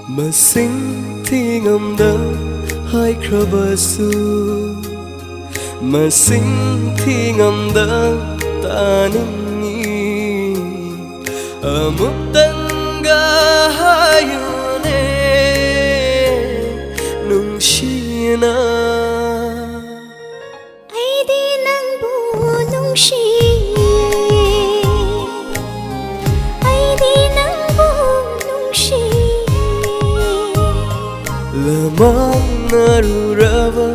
Masing thi ngầm đỡ hai khờ su Masing thi ngầm đỡ ta nâng nghi ở một tầng ga hai nè Nungsiye na Eidi Nangbu Nungsiye Eidi Nangbu Nungsiye Lamang narurava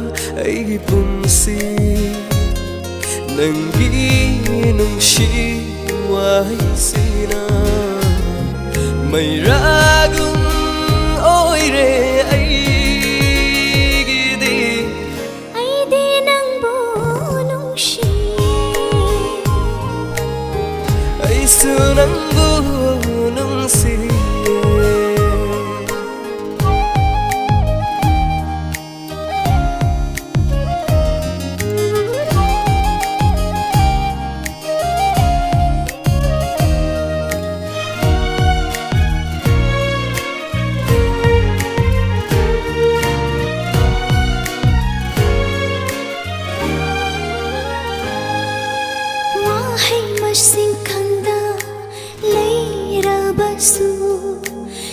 ay punsi Nanggi nungsiway sina May ragong oire ay gidi Eidi Nangbu Nungsiye Ay sunangbu nungsiye Masing khanda lấy basu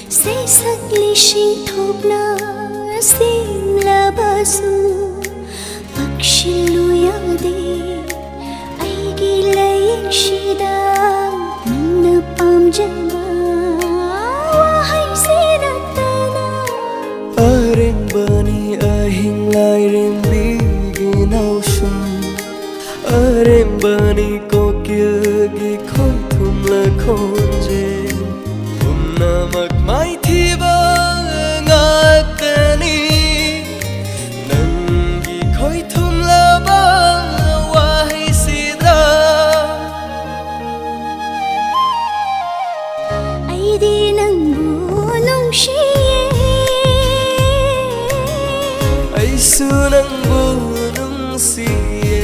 say sắc ly sinh thop na sim la basu pakshi luya de ai gi lay shida na pam jama wa hai se na tana Areng bani ahing lai rem bigi nau shum Arem bani ko gi khoi thum la khonje namak mai thi ba ngatani nangi khoi thum la ba wai sidra Eidi Nangbu Nungsiye ai su nangbu nungsiye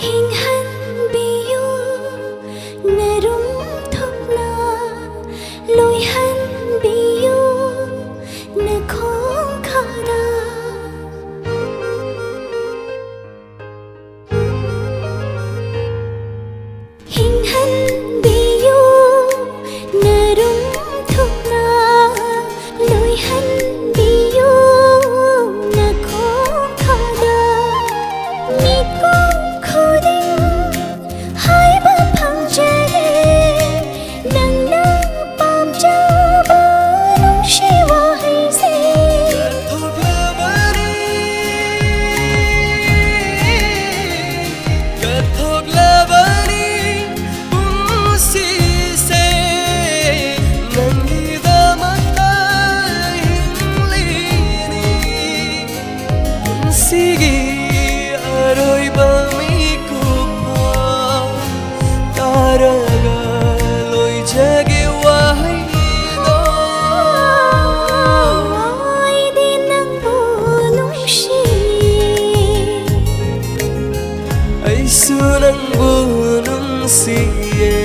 Hình hân biyu narum thopna loi hân biyu na khong khara Hình hân biyu narum thopna loi hân biyu na khong khara mi hai ba phang jage nang na pam cha ba nung shi wa hai se Kathok labani pusi se nangi damata hinglini sigi aroi ba mi kupa taraga loi jage wahai do Eidi Nangbu Nungsiye ai su nangbu nungsiye